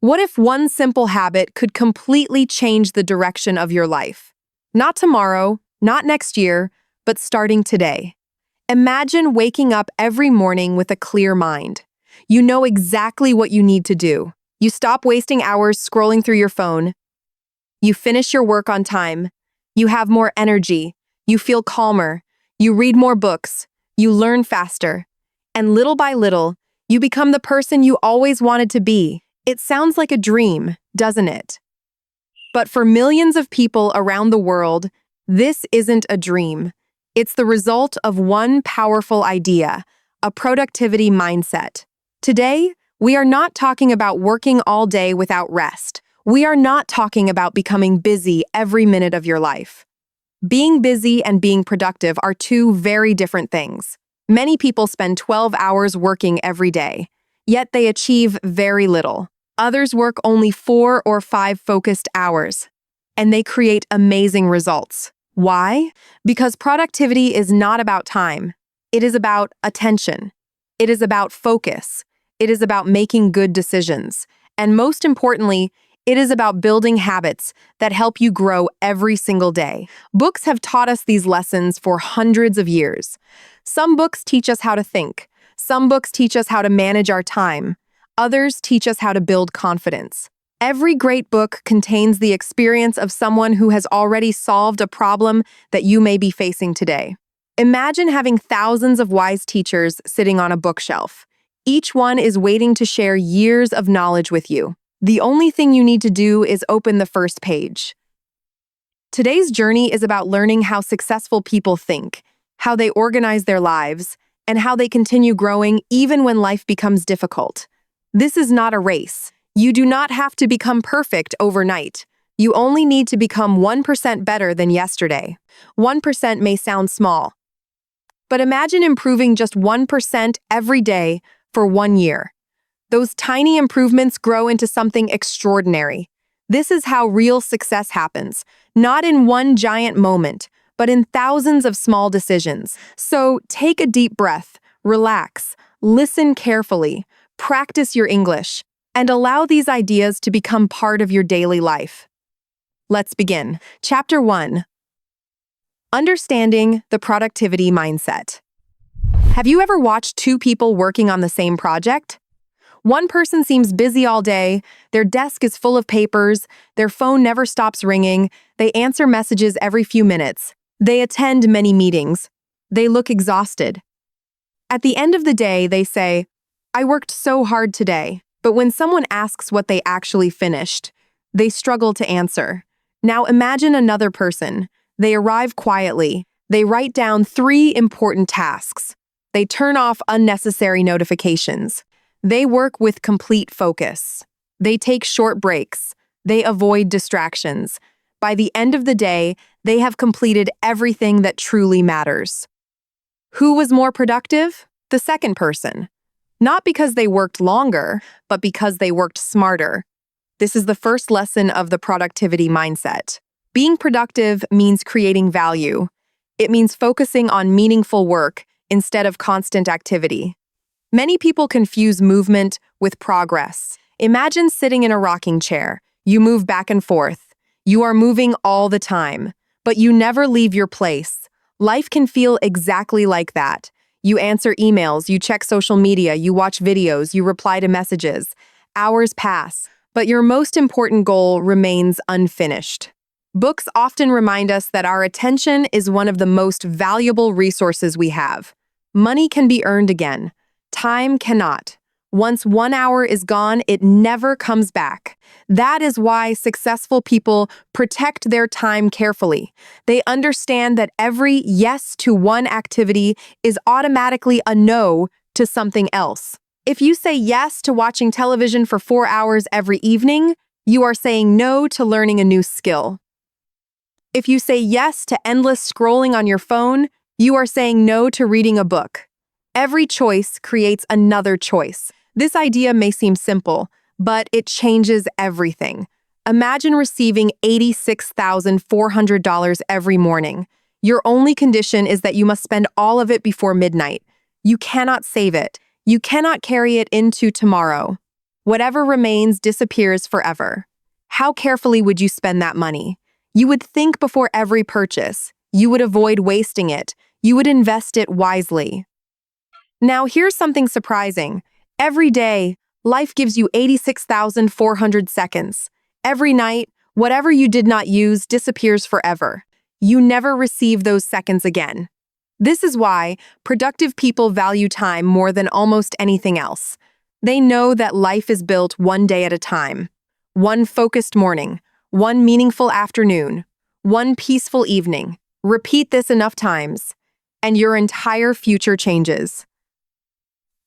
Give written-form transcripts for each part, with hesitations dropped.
What if one simple habit could completely change the direction of your life? Not tomorrow, not next year, but starting today. Imagine waking up every morning with a clear mind. You know exactly what you need to do. You stop wasting hours scrolling through your phone. You finish your work on time. You have more energy. You feel calmer. You read more books. You learn faster. And little by little, you become the person you always wanted to be. It sounds like a dream, doesn't it? But for millions of people around the world, this isn't a dream. It's the result of one powerful idea, a productivity mindset. Today, we are not talking about working all day without rest. We are not talking about becoming busy every minute of your life. Being busy and being productive are two very different things. Many people spend 12 hours working every day, yet they achieve very little. Others work only 4 or 5 focused hours, and they create amazing results. Why? Because productivity is not about time. It is about attention. It is about focus. It is about making good decisions. And most importantly, it is about building habits that help you grow every single day. Books have taught us these lessons for hundreds of years. Some books teach us how to think. Some books teach us how to manage our time. Others teach us how to build confidence. Every great book contains the experience of someone who has already solved a problem that you may be facing today. Imagine having thousands of wise teachers sitting on a bookshelf. Each one is waiting to share years of knowledge with you. The only thing you need to do is open the first page. Today's journey is about learning how successful people think, how they organize their lives, and how they continue growing even when life becomes difficult. This is not a race. You do not have to become perfect overnight. You only need to become 1% better than yesterday. 1% may sound small, but imagine improving just 1% every day for 1 year. Those tiny improvements grow into something extraordinary. This is how real success happens, not in one giant moment, but in thousands of small decisions. So take a deep breath, relax, listen carefully, practice your English, and allow these ideas to become part of your daily life. Let's begin. Chapter 1. Understanding the productivity mindset. Have you ever watched two people working on the same project? One person seems busy all day, their desk is full of papers, their phone never stops ringing, they answer messages every few minutes, they attend many meetings, they look exhausted. At the end of the day, they say, "I worked so hard today," but when someone asks what they actually finished, they struggle to answer. Now imagine another person. They arrive quietly, they write down 3 important tasks, they turn off unnecessary notifications. They work with complete focus. They take short breaks. They avoid distractions. By the end of the day, they have completed everything that truly matters. Who was more productive? The second person. Not because they worked longer, but because they worked smarter. This is the first lesson of the productivity mindset. Being productive means creating value. It means focusing on meaningful work instead of constant activity. Many people confuse movement with progress. Imagine sitting in a rocking chair. You move back and forth. You are moving all the time, but you never leave your place. Life can feel exactly like that. You answer emails, you check social media, you watch videos, you reply to messages. Hours pass, but your most important goal remains unfinished. Books often remind us that our attention is one of the most valuable resources we have. Money can be earned again. Time cannot. Once 1 hour is gone, it never comes back. That is why successful people protect their time carefully. They understand that every yes to one activity is automatically a no to something else. If you say yes to watching television for 4 hours every evening, you are saying no to learning a new skill. If you say yes to endless scrolling on your phone, you are saying no to reading a book. Every choice creates another choice. This idea may seem simple, but it changes everything. Imagine receiving $86,400 every morning. Your only condition is that you must spend all of it before midnight. You cannot save it. You cannot carry it into tomorrow. Whatever remains disappears forever. How carefully would you spend that money? You would think before every purchase. You would avoid wasting it. You would invest it wisely. Now, here's something surprising. Every day, life gives you 86,400 seconds. Every night, whatever you did not use disappears forever. You never receive those seconds again. This is why productive people value time more than almost anything else. They know that life is built one day at a time. One focused morning, one meaningful afternoon, one peaceful evening. Repeat this enough times, and your entire future changes.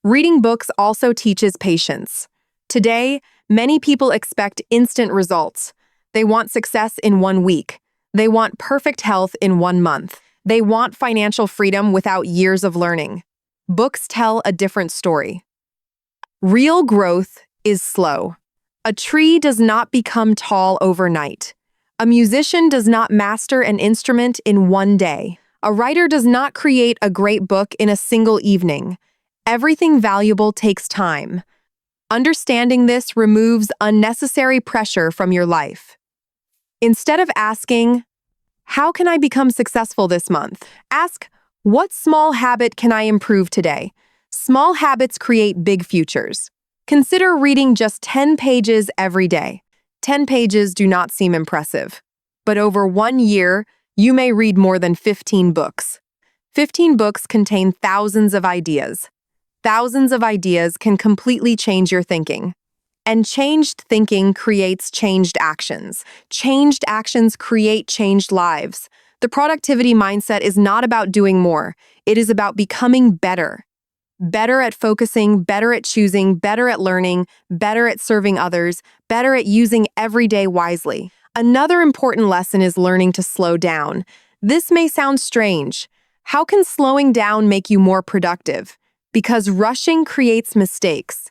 Reading books also teaches patience. Today, many people expect instant results. They want success in 1 week. They want perfect health in 1 month. They want financial freedom without years of learning. Books tell a different story. Real growth is slow. A tree does not become tall overnight. A musician does not master an instrument in 1 day. A writer does not create a great book in a single evening. Everything valuable takes time. Understanding this removes unnecessary pressure from your life. Instead of asking, "How can I become successful this month?" ask, "What small habit can I improve today?" Small habits create big futures. Consider reading just 10 pages every day. 10 pages do not seem impressive. But over 1 year, you may read more than 15 books. 15 books contain thousands of ideas. Thousands of ideas can completely change your thinking. And changed thinking creates changed actions. Changed actions create changed lives. The productivity mindset is not about doing more. It is about becoming better. Better at focusing, better at choosing, better at learning, better at serving others, better at using every day wisely. Another important lesson is learning to slow down. This may sound strange. How can slowing down make you more productive? Because rushing creates mistakes.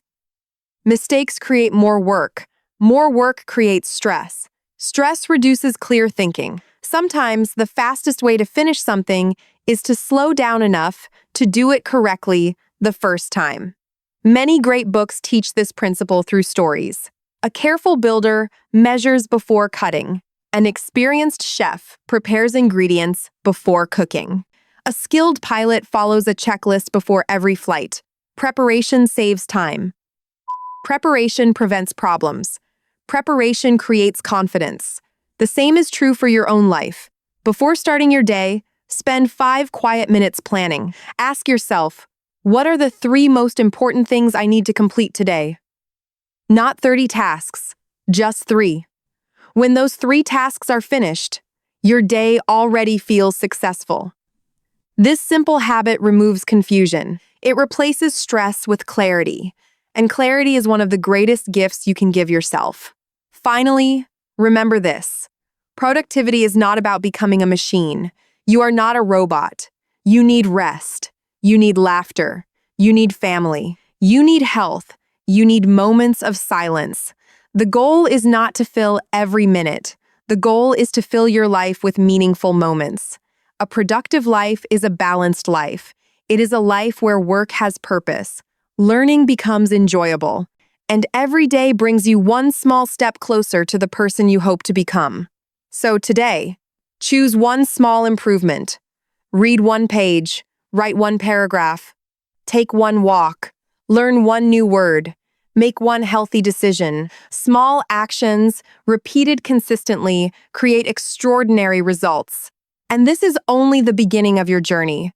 Mistakes create more work. More work creates stress. Stress reduces clear thinking. Sometimes the fastest way to finish something is to slow down enough to do it correctly the first time. Many great books teach this principle through stories. A careful builder measures before cutting. An experienced chef prepares ingredients before cooking. A skilled pilot follows a checklist before every flight. Preparation saves time. Preparation prevents problems. Preparation creates confidence. The same is true for your own life. Before starting your day, spend 5 quiet minutes planning. Ask yourself, what are the 3 most important things I need to complete today? Not 30 tasks, just 3. When those 3 tasks are finished, your day already feels successful. This simple habit removes confusion. It replaces stress with clarity, and clarity is one of the greatest gifts you can give yourself. Finally, remember this. Productivity is not about becoming a machine. You are not a robot. You need rest. You need laughter. You need family. You need health. You need moments of silence. The goal is not to fill every minute. The goal is to fill your life with meaningful moments. A productive life is a balanced life. It is a life where work has purpose, learning becomes enjoyable, and every day brings you one small step closer to the person you hope to become. So today, choose one small improvement. Read 1 page, write 1 paragraph, take 1 walk, learn 1 new word, make 1 healthy decision. Small actions, repeated consistently, create extraordinary results. And this is only the beginning of your journey.